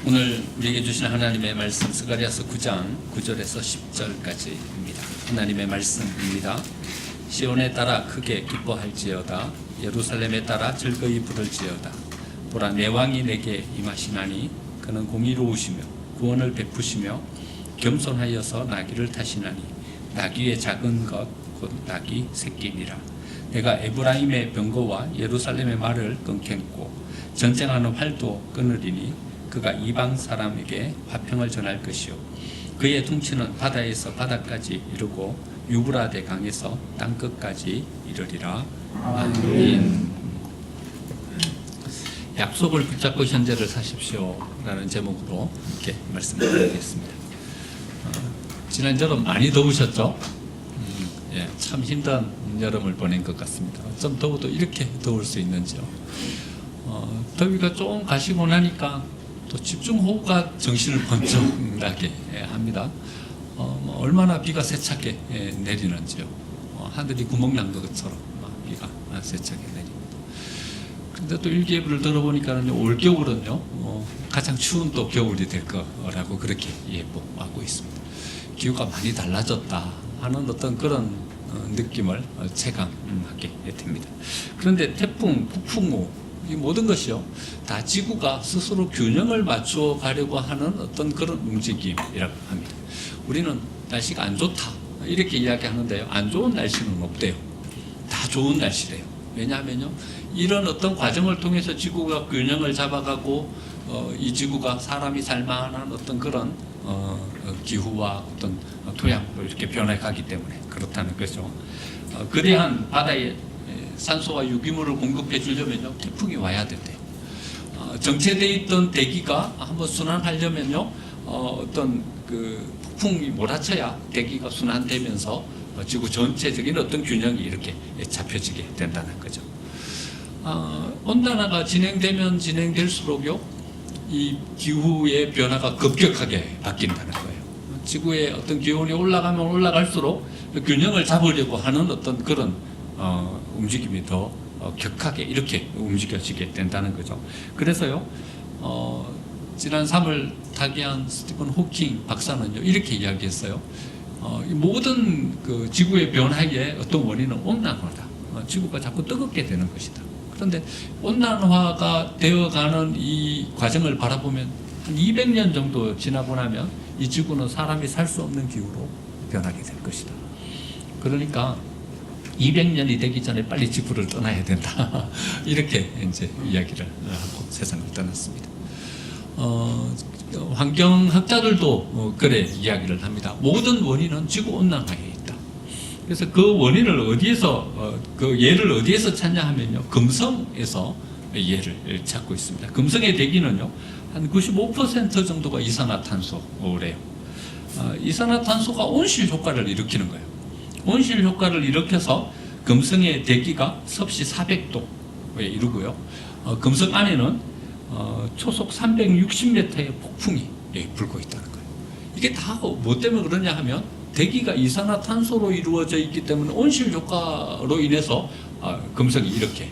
오늘 우리에게 주신 하나님의 말씀 스가랴서 9장 9절에서 10절까지입니다. 하나님의 말씀입니다. 시온에 따라 크게 기뻐할지어다. 예루살렘에 따라 즐거이 부를지어다. 보라, 내 왕이 내게 임하시나니 그는 공의로우시며 구원을 베푸시며 겸손하여서 나귀를 타시나니 나귀의 작은 것 곧 나귀 새끼니라. 내가 에브라임의 병거와 예루살렘의 말을 끊겠고 전쟁하는 활도 끊으리니 그가 이방 사람에게 화평을 전할 것이요 그의 둥치는 바다에서 바다까지 이르고 유브라데 강에서 땅끝까지 이르리라. 아멘. 약속을 붙잡고 현재를 사십시오 라는 제목으로 이렇게 말씀을 드리겠습니다. 지난 여름 많이 더우셨죠? 참 힘든 여름을 보낸 것 같습니다. 좀 더워도 이렇게 더울 수 있는지요? 더위가 조금 가시고 나니까 또 집중호우가 정신을 번쩍 나게 합니다. 얼마나 비가 세차게 내리는지요. 하늘이 구멍난 것처럼 비가 세차게 내립니다. 근데 또 일기예보를 들어보니까 올겨울은요 가장 추운 또 겨울이 될 거라고 그렇게 예보하고 있습니다. 기후가 많이 달라졌다 하는 어떤 그런 느낌을 체감하게 됩니다. 그런데 태풍, 폭풍우 이 모든 것이요 다 지구가 스스로 균형을 맞추어 가려고 하는 어떤 그런 움직임이라고 합니다. 우리는 날씨가 안 좋다 이렇게 이야기하는데요, 안 좋은 날씨는 없대요. 다 좋은 날씨래요. 왜냐하면요 이런 어떤 과정을 통해서 지구가 균형을 잡아가고 이 지구가 사람이 살만한 어떤 그런 기후와 어떤 토양으로 이렇게 변해가기 때문에 그렇다는 거죠. 거대한 바다에 산소와 유기물을 공급해 주려면요 태풍이 와야 된대요. 정체되어 있던 대기가 한번 순환하려면요 어떤 그 폭풍이 몰아쳐야 대기가 순환되면서 지구 전체적인 어떤 균형이 이렇게 잡혀지게 된다는 거죠. 온난화가 진행되면 진행될수록요 이 기후의 변화가 급격하게 바뀐다는 거예요. 지구의 어떤 기온이 올라가면 올라갈수록 균형을 잡으려고 하는 어떤 그런 움직임이 더 격하게 이렇게 움직여지게 된다는 거죠. 그래서요 지난 3월 타계한 스티븐 호킹 박사는요 이렇게 이야기했어요. 이 모든 그 지구의 변화의 어떤 원인은 온난화다. 지구가 자꾸 뜨겁게 되는 것이다. 그런데 온난화가 되어가는 이 과정을 바라보면 한 200년 정도 지나고 나면 이 지구는 사람이 살 수 없는 기후로 변하게 될 것이다. 그러니까 200년이 되기 전에 빨리 지구를 떠나야 된다. 이렇게 이제 이야기를 하고 세상을 떠났습니다. 환경학자들도 그래 이야기를 합니다. 모든 원인은 지구 온난화에 있다. 그래서 그 원인을 어디에서 그 예를 어디에서 찾냐 하면요 금성에서 예를 찾고 있습니다. 금성의 대기는요 한 95% 정도가 이산화탄소래요. 이산화탄소가 온실 효과를 일으키는 거예요. 온실 효과를 일으켜서 금성의 대기가 섭씨 400도에 이르고요. 금성 안에는 초속 360m의 폭풍이 불고 있다는 거예요. 이게 다 뭐 때문에 그러냐 하면 대기가 이산화탄소로 이루어져 있기 때문에 온실 효과로 인해서 금성이 이렇게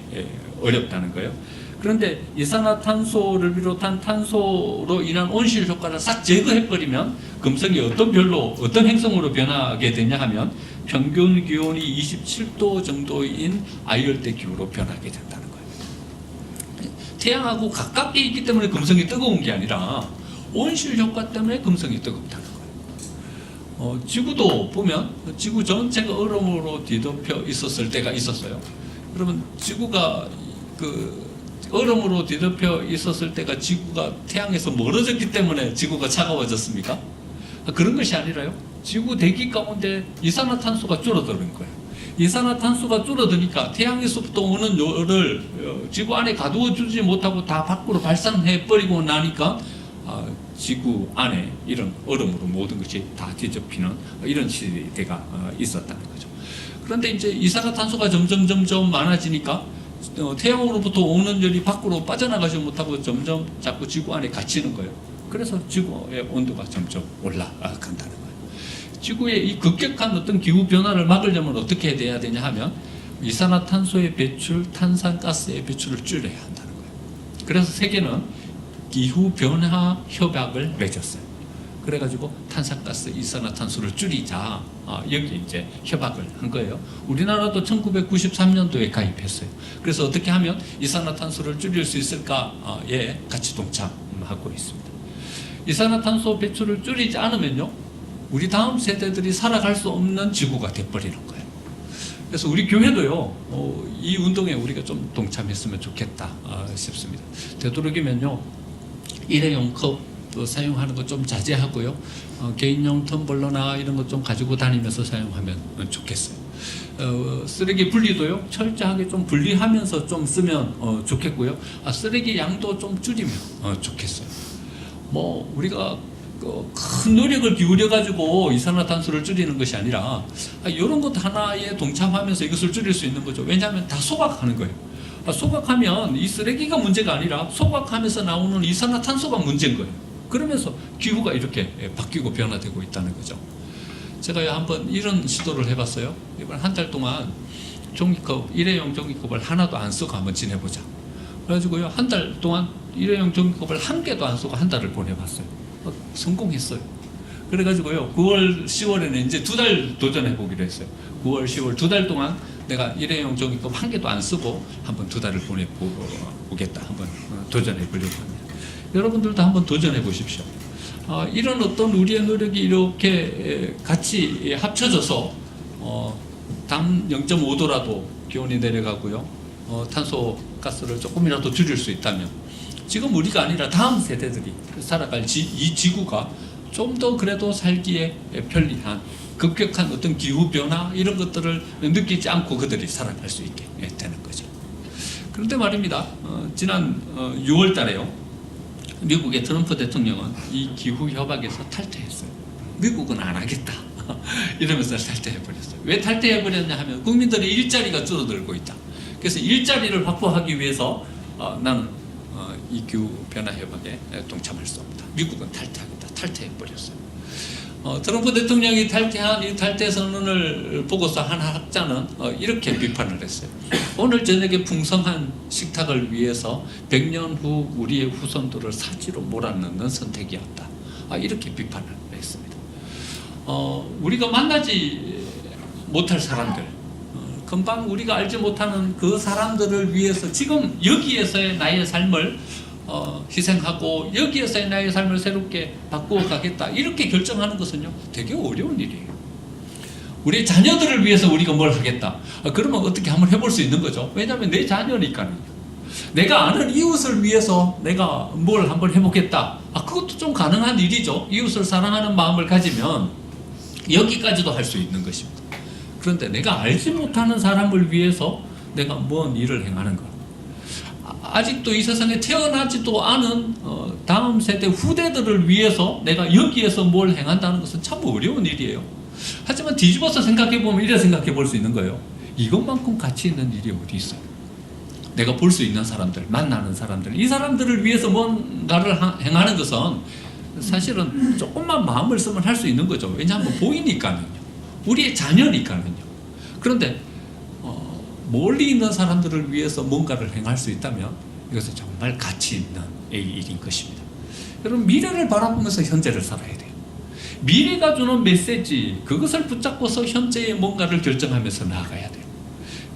어렵다는 거예요. 그런데 이산화탄소를 비롯한 탄소로 인한 온실 효과를 싹 제거해버리면 금성이 어떤 행성으로 변하게 되냐 하면 평균 기온이 27도 정도인 아열대 기후로 변하게 된다는 거예요. 태양하고 가깝게 있기 때문에 금성이 뜨거운 게 아니라 온실 효과 때문에 금성이 뜨겁다는 거예요. 지구도 보면 지구 전체가 얼음으로 뒤덮여 있었을 때가 있었어요. 그러면 지구가 얼음으로 뒤덮여 있었을 때가 지구가 태양에서 멀어졌기 때문에 지구가 차가워졌습니까? 그런 것이 아니라요. 지구 대기 가운데 이산화탄소가 줄어드는 거예요. 이산화탄소가 줄어드니까 태양에서부터 오는 열을 지구 안에 가두어 주지 못하고 다 밖으로 발산해 버리고 나니까 지구 안에 이런 얼음으로 모든 것이 다 뒤덮이는 이런 시대가 있었다는 거죠. 그런데 이제 이산화탄소가 점점 많아지니까 태양으로부터 오는 열이 밖으로 빠져나가지 못하고 점점 자꾸 지구 안에 갇히는 거예요. 그래서 지구의 온도가 점점 올라간다는 거예요. 지구의 이 급격한 어떤 기후 변화를 막으려면 어떻게 돼야 되냐 하면 이산화탄소의 배출, 탄산가스의 배출을 줄여야 한다는 거예요. 그래서 세계는 기후변화 협약을 맺었어요. 그래가지고 탄산가스, 이산화탄소를 줄이자, 여기 이제 협약을 한 거예요. 우리나라도 1993년도에 가입했어요. 그래서 어떻게 하면 이산화탄소를 줄일 수 있을까에 같이 동참하고 있습니다. 이산화탄소 배출을 줄이지 않으면요, 우리 다음 세대들이 살아갈 수 없는 지구가 돼버리는 거예요. 그래서 우리 교회도요, 이 운동에 우리가 좀 동참했으면 좋겠다 싶습니다. 되도록이면요, 일회용 컵 사용하는 거 좀 자제하고요, 개인용 텀블러나 이런 것 좀 가지고 다니면서 사용하면 좋겠어요. 쓰레기 분리도요, 철저하게 좀 분리하면서 좀 쓰면 좋겠고요. 쓰레기 양도 좀 줄이면 좋겠어요. 뭐 우리가 큰 노력을 기울여 가지고 이산화탄소를 줄이는 것이 아니라 이런 것 하나에 동참하면서 이것을 줄일 수 있는 거죠. 왜냐하면 다 소각하는 거예요. 소각하면 이 쓰레기가 문제가 아니라 소각하면서 나오는 이산화탄소가 문제인 거예요. 그러면서 기후가 이렇게 바뀌고 변화되고 있다는 거죠. 제가 한번 이런 시도를 해봤어요. 이번 한 달 동안 종이컵, 일회용 종이컵을 하나도 안 쓰고 한번 지내보자. 그래가지고요, 한 달 동안 일회용 종이컵을 한 개도 안 쓰고 한 달을 보내봤어요. 성공했어요. 그래가지고요, 9월, 10월에는 이제 2달 도전해보기로 했어요. 9월, 10월 2달 동안 내가 일회용 종이컵 한 개도 안 쓰고 한번 2달을 보내보겠다. 한번 도전해보려고 합니다. 여러분들도 한번 도전해보십시오. 이런 어떤 우리의 노력이 이렇게 같이 합쳐져서 단 0.5도라도 기온이 내려가고요, 탄소 가스를 조금이라도 줄일 수 있다면 지금 우리가 아니라 다음 세대들이 살아갈 이 지구가 좀 더 그래도 살기에 편리한, 급격한 어떤 기후변화 이런 것들을 느끼지 않고 그들이 살아갈 수 있게 되는 거죠. 그런데 말입니다, 지난 6월 달에요, 미국의 트럼프 대통령은 이 기후협약에서 탈퇴했어요. 미국은 안 하겠다 이러면서 탈퇴해버렸어요. 왜 탈퇴해버렸냐 하면 국민들의 일자리가 줄어들고 있다. 그래서 일자리를 확보하기 위해서 나는 이 기후변화협약에 동참할 수 없다. 미국은 탈퇴하겠다. 탈퇴해버렸어요. 트럼프 대통령이 탈퇴한 이 탈퇴 선언을 보고서 한 학자는 이렇게 비판을 했어요. 오늘 저녁에 풍성한 식탁을 위해서 100년 후 우리의 후손들을 사지로 몰아넣는 선택이었다. 이렇게 비판을 했습니다. 우리가 만나지 못할 사람들, 금방 우리가 알지 못하는 그 사람들을 위해서 지금 여기에서의 나의 삶을 희생하고 여기에서의 나의 삶을 새롭게 바꾸어 가겠다, 이렇게 결정하는 것은요, 되게 어려운 일이에요. 우리 자녀들을 위해서 우리가 뭘 하겠다, 그러면 어떻게 한번 해볼 수 있는 거죠. 왜냐하면 내 자녀니까요. 내가 아는 이웃을 위해서 내가 뭘 한번 해보겠다, 그것도 좀 가능한 일이죠. 이웃을 사랑하는 마음을 가지면 여기까지도 할 수 있는 것입니다. 그런데 내가 알지 못하는 사람을 위해서 내가 뭔 일을 행하는 것, 아직도 이 세상에 태어나지도 않은 다음 세대 후대들을 위해서 내가 여기에서 뭘 행한다는 것은 참 어려운 일이에요. 하지만 뒤집어서 생각해보면 이래 생각해 볼 수 있는 거예요. 이것만큼 가치 있는 일이 어디 있어요? 내가 볼 수 있는 사람들, 만나는 사람들, 이 사람들을 위해서 뭔가를 행하는 것은 사실은 조금만 마음을 쓰면 할 수 있는 거죠. 왜냐하면 보이니까는요. 우리의 자녀니까는요. 그런데 멀리 있는 사람들을 위해서 뭔가를 행할 수 있다면 이것은 정말 가치 있는 일인 것입니다. 여러분, 미래를 바라보면서 현재를 살아야 돼요. 미래가 주는 메시지, 그것을 붙잡고서 현재의 뭔가를 결정하면서 나아가야 돼요.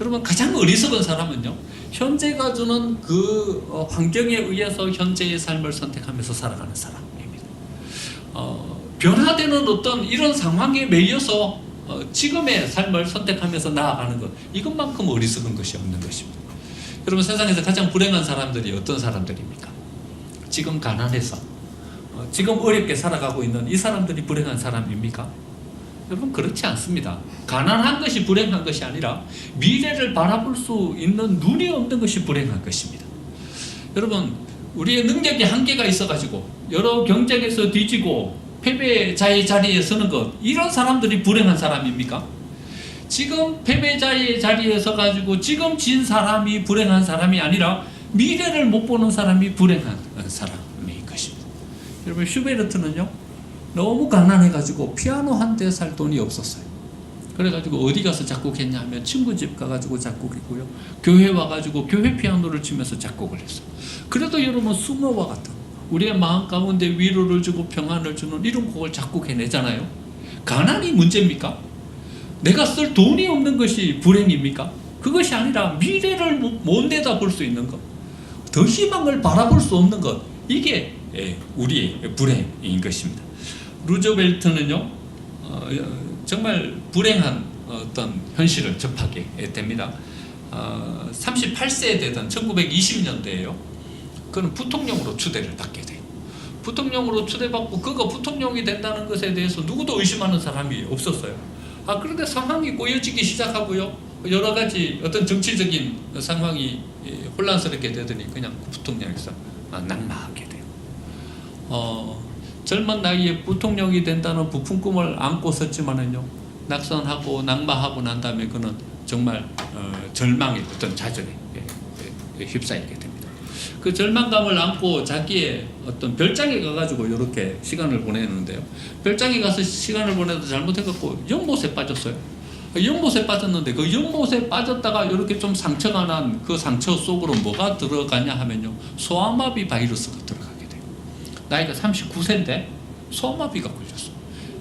여러분, 가장 어리석은 사람은요, 현재가 주는 그 환경에 의해서 현재의 삶을 선택하면서 살아가는 사람입니다. 변화되는 어떤 이런 상황에 매여서 지금의 삶을 선택하면서 나아가는 것, 이것만큼 어리석은 것이 없는 것입니다. 여러분, 세상에서 가장 불행한 사람들이 어떤 사람들입니까? 지금 가난해서 지금 어렵게 살아가고 있는 이 사람들이 불행한 사람입니까? 여러분, 그렇지 않습니다. 가난한 것이 불행한 것이 아니라 미래를 바라볼 수 있는 눈이 없는 것이 불행한 것입니다. 여러분, 우리의 능력이 한계가 있어가지고 여러 경쟁에서 뒤지고 패배자의 자리에 서는 것, 이런 사람들이 불행한 사람입니까? 지금 패배자의 자리에 서가지고 지금 진 사람이 불행한 사람이 아니라 미래를 못 보는 사람이 불행한 사람인 것입니다. 여러분, 슈베르트는요, 너무 가난해가지고 피아노 한 대 살 돈이 없었어요. 그래가지고 어디 가서 작곡했냐 하면 친구 집 가가지고 작곡했고요, 교회 와가지고 교회 피아노를 치면서 작곡을 했어요. 그래도 여러분, 수모와 같은 우리의 마음 가운데 위로를 주고 평안을 주는 이런 곡을 자꾸 해내잖아요. 가난이 문제입니까? 내가 쓸 돈이 없는 것이 불행입니까? 그것이 아니라 미래를 못 내다볼 수 있는 것, 더 희망을 바라볼 수 없는 것, 이게 우리의 불행인 것입니다. 루즈벨트는요, 정말 불행한 어떤 현실을 접하게 됩니다. 38세에 되던 1920년대에요. 그는 부통령으로 추대를 받게 돼요. 부통령으로 추대받고 그가 부통령이 된다는 것에 대해서 누구도 의심하는 사람이 없었어요. 그런데 상황이 꼬여지기 시작하고요. 여러 가지 어떤 정치적인 상황이 혼란스럽게 되더니 그냥 부통령에서 낙마하게 돼요. 젊은 나이에 부통령이 된다는 부푼 꿈을 안고 섰지만은요, 낙선하고 낙마하고 난 다음에 그는 정말 절망의 어떤 좌절에 휩싸이게 됩니다. 그 절망감을 안고 자기의 어떤 별장에 가가지고 이렇게 시간을 보내는데요. 별장에 가서 시간을 보내도 잘못해갖고 연못에 빠졌어요. 연못에 빠졌는데 그 연못에 빠졌다가 이렇게 좀 상처가 난 그 상처 속으로 뭐가 들어가냐 하면요, 소아마비 바이러스가 들어가게 돼요. 나이가 39세인데 소아마비가 걸렸어.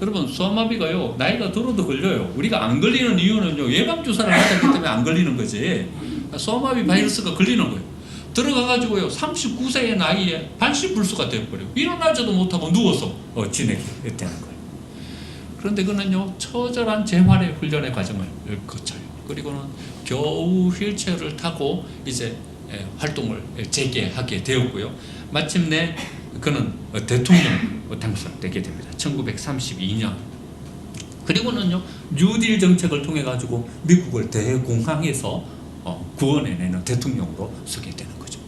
여러분, 소아마비가요, 나이가 들어도 걸려요. 우리가 안 걸리는 이유는요, 예방주사를 맞았기 때문에 안 걸리는 거지. 소아마비 바이러스가 걸리는 거예요. 들어가가지고요, 39세의 나이에 반신불수가 되어버려요. 일어나지도 못하고 누워서 지내게 되는 거예요. 그런데 그는요, 처절한 재활의 훈련의 과정을 거쳐요. 그리고는 겨우 휠체어를 타고 이제 활동을 재개하게 되었고요. 마침내 그는 대통령 당선되게 됩니다. 1932년. 그리고는요, 뉴딜 정책을 통해 가지고 미국을 대공황에서 구원해내는 대통령으로 서게 되는 거죠.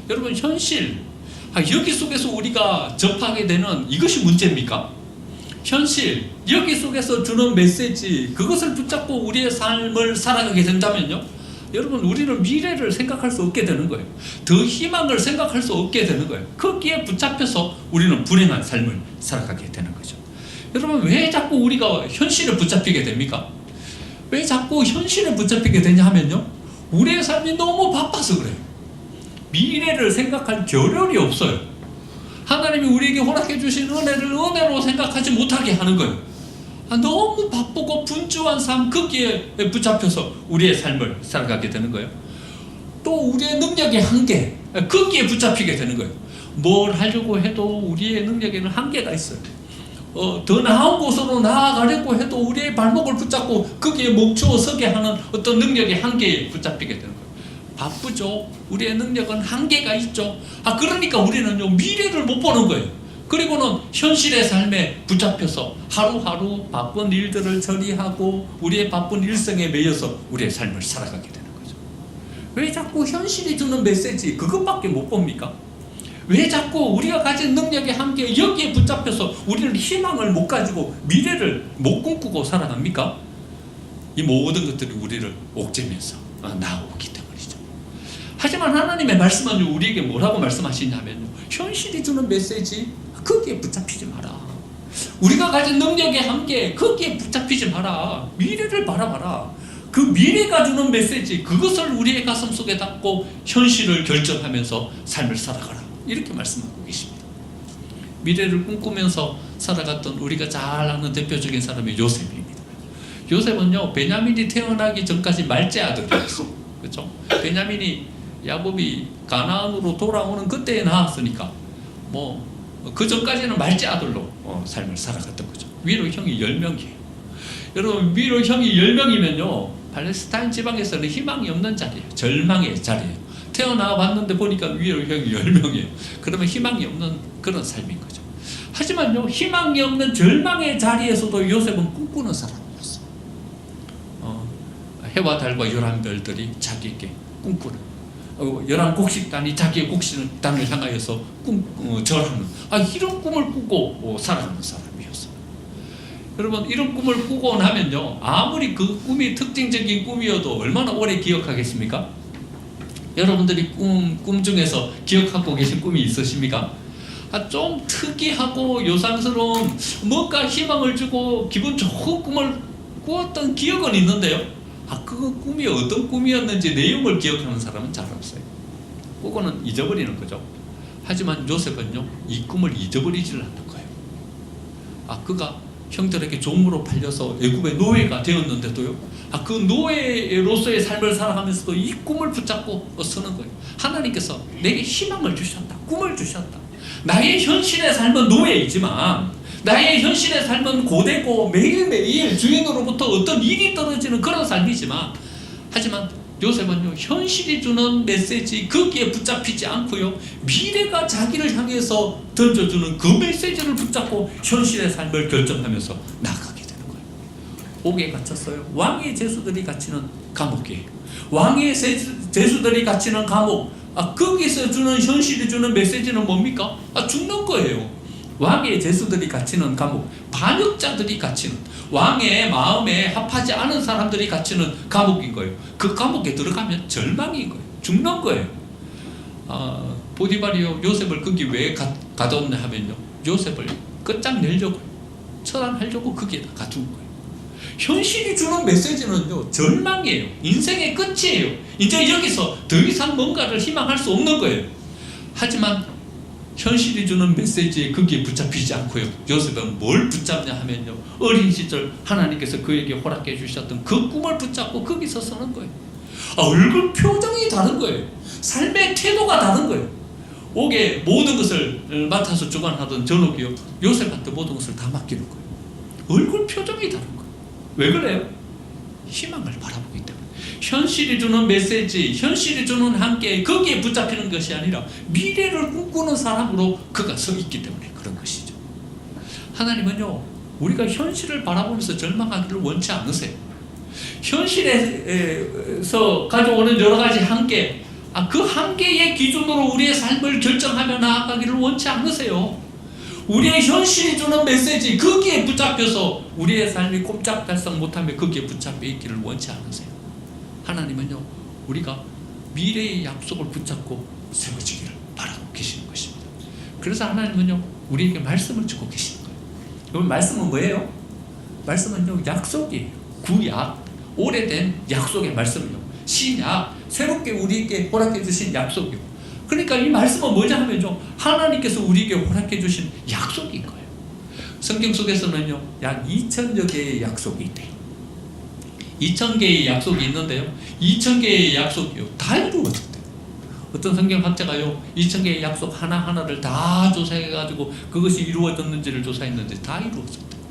여러분, 현실, 여기 속에서 우리가 접하게 되는 이것이 문제입니까? 현실, 여기 속에서 주는 메시지, 그것을 붙잡고 우리의 삶을 살아가게 된다면요, 여러분, 우리는 미래를 생각할 수 없게 되는 거예요. 더 희망을 생각할 수 없게 되는 거예요. 거기에 붙잡혀서 우리는 불행한 삶을 살아가게 되는 거죠. 여러분, 왜 자꾸 우리가 현실에 붙잡히게 됩니까? 왜 자꾸 현실에 붙잡히게 되냐 하면요, 우리의 삶이 너무 바빠서 그래요. 미래를 생각할 겨를이 없어요. 하나님이 우리에게 허락해 주신 은혜를 은혜로 생각하지 못하게 하는 거예요. 너무 바쁘고 분주한 삶, 거기에 붙잡혀서 우리의 삶을 살아가게 되는 거예요. 또 우리의 능력의 한계, 거기에 붙잡히게 되는 거예요. 뭘 하려고 해도 우리의 능력에는 한계가 있어요. 더 나은 곳으로 나아가려고 해도 우리의 발목을 붙잡고 거기에 멈추어 서게 하는 어떤 능력의 한계에 붙잡히게 되는 거예요. 바쁘죠. 우리의 능력은 한계가 있죠. 그러니까 우리는요, 미래를 못 보는 거예요. 그리고는 현실의 삶에 붙잡혀서 하루하루 바쁜 일들을 처리하고 우리의 바쁜 일생에 매여서 우리의 삶을 살아가게 되는 거죠. 왜 자꾸 현실이 주는 메시지 그것밖에 못 봅니까? 왜 자꾸 우리가 가진 능력의 한계 여기에 붙잡혀서 우리는 희망을 못 가지고 미래를 못 꿈꾸고 살아갑니까? 이 모든 것들이 우리를 옥죄면서 나오기 때문이죠. 하지만 하나님의 말씀은 우리에게 뭐라고 말씀하시냐면요, 현실이 주는 메시지 거기에 붙잡히지 마라. 우리가 가진 능력의 한계 거기에 붙잡히지 마라. 미래를 바라봐라. 그 미래가 주는 메시지 그것을 우리의 가슴 속에 담고 현실을 결정하면서 삶을 살아가라. 이렇게 말씀하고 계십니다. 미래를 꿈꾸면서 살아갔던 우리가 잘 아는 대표적인 사람이 요셉입니다. 요셉은요, 베냐민이 태어나기 전까지 말째 아들이었어요. 그렇죠? 베냐민이 야곱이 가나안으로 돌아오는 그때에 낳았으니까 그 전까지는 말째 아들로 삶을 살아갔던 거죠. 위로 형이 10명이에요. 여러분, 위로 형이 10명이면요, 팔레스타인 지방에서는 희망이 없는 자리예요. 절망의 자리예요. 태어나 봤는데 보니까 위로 형이 10명이에요. 그러면 희망이 없는 그런 삶인 거죠. 하지만요, 희망이 없는 절망의 자리에서도 요셉은 꿈꾸는 사람이었어요. 해와 달과 11별들이 자기에게 꿈꾸는, 11곡식단이 자기의 곡식단을 향하여서 절하는, 이런 꿈을 꾸고 살아가는 사람이었어요. 여러분, 이런 꿈을 꾸고 나면요, 아무리 그 꿈이 특징적인 꿈이어도 얼마나 오래 기억하겠습니까? 여러분들이 꿈 중에서 기억하고 계신 꿈이 있으십니까? 좀 특이하고 요상스러운, 뭔가 희망을 주고 기분 좋은 꿈을 꾸었던 기억은 있는데요, 그 꿈이 어떤 꿈이었는지 내용을 기억하는 사람은 잘 없어요. 그거는 잊어버리는 거죠. 하지만 요셉은요, 이 꿈을 잊어버리지를 않는 거예요. 그가 형들에게 종으로 팔려서 애굽의 노예가 되었는데도요, 그 노예로서의 삶을 살아가면서도 이 꿈을 붙잡고 서는 거예요. 하나님께서 내게 희망을 주셨다, 꿈을 주셨다. 나의 현실의 삶은 노예이지만, 나의 현실의 삶은 고되고 매일매일 주인으로부터 어떤 일이 떨어지는 그런 삶이지만, 하지만 요셉은요, 현실이 주는 메시지 거기에 붙잡히지 않고요, 미래가 자기를 향해서 던져주는 그 메시지를 붙잡고 현실의 삶을 결정하면서 나아가게 되는 거예요. 옥에 갇혔어요. 왕의 제수들이 갇히는 감옥이에요. 왕의 제수들이 갇히는 감옥. 거기서 주는, 현실이 주는 메시지는 뭡니까? 죽는 거예요. 왕의 제수들이 갇히는 감옥, 반역자들이 갇히는, 왕의 마음에 합하지 않은 사람들이 갇히는 감옥인 거예요. 그 감옥에 들어가면 절망인 거예요. 죽는 거예요. 보디발이요, 요셉을 거기 왜 가뒀냐 하면요, 요셉을 끝장내려고, 처단하려고 거기에다 가둔 거예요. 현실이 주는 메시지는요, 절망이에요. 인생의 끝이에요. 이제 여기서 더 이상 뭔가를 희망할 수 없는 거예요. 하지만 현실이 주는 메시지에 거기에 붙잡히지 않고요, 요셉은 뭘 붙잡냐 하면요, 어린 시절 하나님께서 그에게 허락해 주셨던 그 꿈을 붙잡고 거기서 서는 거예요. 얼굴 표정이 다른 거예요. 삶의 태도가 다른 거예요. 옥에 모든 것을 맡아서 주관하던 전옥이요, 요셉한테 모든 것을 다 맡기는 거예요. 얼굴 표정이 다른 거예요. 왜 그래요? 희망을 바라보기 때문에. 현실이 주는 메시지, 현실이 주는 한계, 거기에 붙잡히는 것이 아니라 미래를 꿈꾸는 사람으로 그가 서 있기 때문에 그런 것이죠. 하나님은요, 우리가 현실을 바라보면서 절망하기를 원치 않으세요. 현실에서 가져오는 여러 가지 한계, 그 한계의 기준으로 우리의 삶을 결정하며 나아가기를 원치 않으세요. 우리의 현실이 주는 메시지, 거기에 붙잡혀서 우리의 삶이 꼼짝달싹 못하며 거기에 붙잡혀 있기를 원치 않으세요. 하나님은요, 우리가 미래의 약속을 붙잡고 세워지기를 바라고 계시는 것입니다. 그래서 하나님은요, 우리에게 말씀을 주고 계시는 거예요. 그럼 말씀은 뭐예요? 말씀은요, 약속이에요. 구약, 오래된 약속의 말씀이요. 신약, 새롭게 우리에게 허락해 주신 약속이요. 그러니까 이 말씀은 뭐냐 하면요, 하나님께서 우리에게 허락해 주신 약속인 거예요. 성경 속에서는요, 약 2000여 개의 약속이 있대요. 2000개의 약속이 있는데요, 2000개의 약속이요, 다 이루어졌대요. 어떤 성경학자가요, 2000개의 약속 하나하나를 다 조사해가지고 그것이 이루어졌는지를 조사했는데 다 이루어졌대요.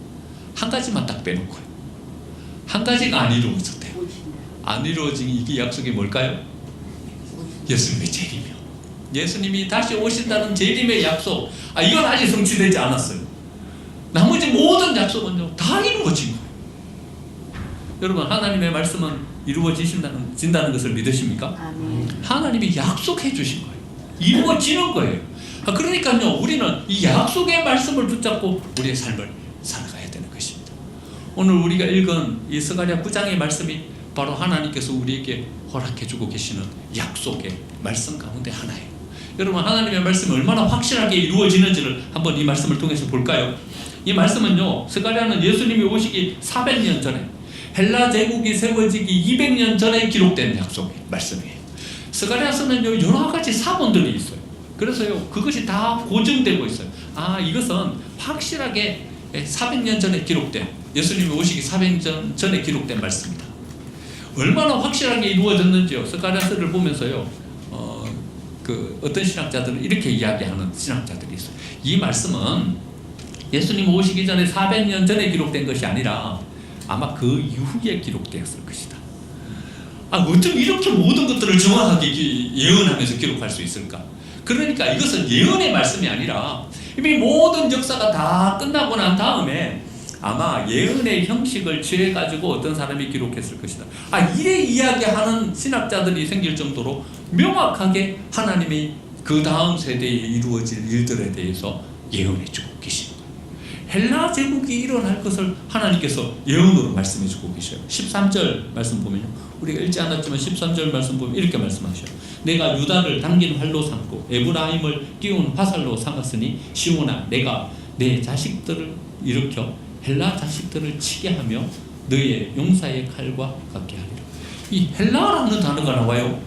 한 가지만 딱 빼놓고요. 한 가지가 안 이루어졌대요. 안 이루어진 이 약속이 뭘까요? 예수님의 재림이요. 예수님이 다시 오신다는 재림의 약속, 이건 아직 성취되지 않았어요. 나머지 모든 약속은요, 다 이루어진 거예요. 여러분, 하나님의 말씀은 이루어진다는 것을 믿으십니까? 아멘. 하나님이 약속해 주신 거예요. 이루어지는 거예요. 그러니까요, 우리는 이 약속의 말씀을 붙잡고 우리의 삶을 살아가야 되는 것입니다. 오늘 우리가 읽은 이 스가랴 9장의 말씀이 바로 하나님께서 우리에게 허락해 주고 계시는 약속의 말씀 가운데 하나예요. 여러분, 하나님의 말씀이 얼마나 확실하게 이루어지는지를 한번 이 말씀을 통해서 볼까요? 이 말씀은요, 스가랴는 예수님이 오시기 400년 전에, 헬라 제국이 세워지기 200년 전에 기록된 약속의 말씀이에요. 스가랴서는요, 여러 가지 사본들이 있어요. 그래서요, 그것이 다 고증되고 있어요. 이것은 확실하게 400년 전에 기록된, 예수님이 오시기 400년 전에 기록된 말씀입니다. 얼마나 확실하게 이루어졌는지요, 스가랴서를 보면서요, 어떤 신학자들은 이렇게 이야기하는 신학자들이 있어요. 이 말씀은 예수님 오시기 전에 400년 전에 기록된 것이 아니라 아마 그 이후에 기록되었을 것이다. 어쩜 이렇게 모든 것들을 정확하게 예언하면서 기록할 수 있을까? 그러니까 이것은 예언의 말씀이 아니라 이미 모든 역사가 다 끝나고 난 다음에 아마 예언의 형식을 취해가지고 어떤 사람이 기록했을 것이다. 이래 이야기하는 신학자들이 생길 정도로 명확하게 하나님이 그 다음 세대에 이루어질 일들에 대해서 예언해주고 계십니다. 헬라 제국이 일어날 것을 하나님께서 예언으로 말씀해주고 계셔요. 13절 말씀 보면요, 우리가 읽지 않았지만 13절 말씀 보면 이렇게 말씀하셔요. 내가 유다를 당긴 활로 삼고 에브라임을 띄운 화살로 삼았으니 시온아, 내가 내 자식들을 일으켜 헬라 자식들을 치게 하며 너의 용사의 칼과 같게 하리라. 이 헬라라는 단어가 나와요.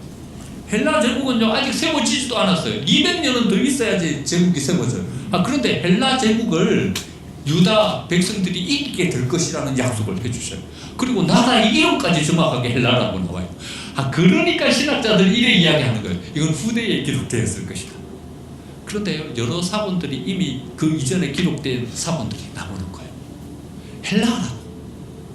헬라 제국은요 아직 세워지지도 않았어요. 200년은 더 있어야지 제국이 세워져요. 그런데 헬라 제국을 유다 백성들이 이기게 될 것이라는 약속을 해주셔요. 그리고 나라의 이름까지 정확하게 헬라라고 나와요. 그러니까 신학자들이 이래 이야기하는 거예요. 이건 후대에 기록되었을 것이다. 그런데요, 여러 사본들이 이미 그 이전에 기록된 사본들이 나오는 거예요. 헬라라고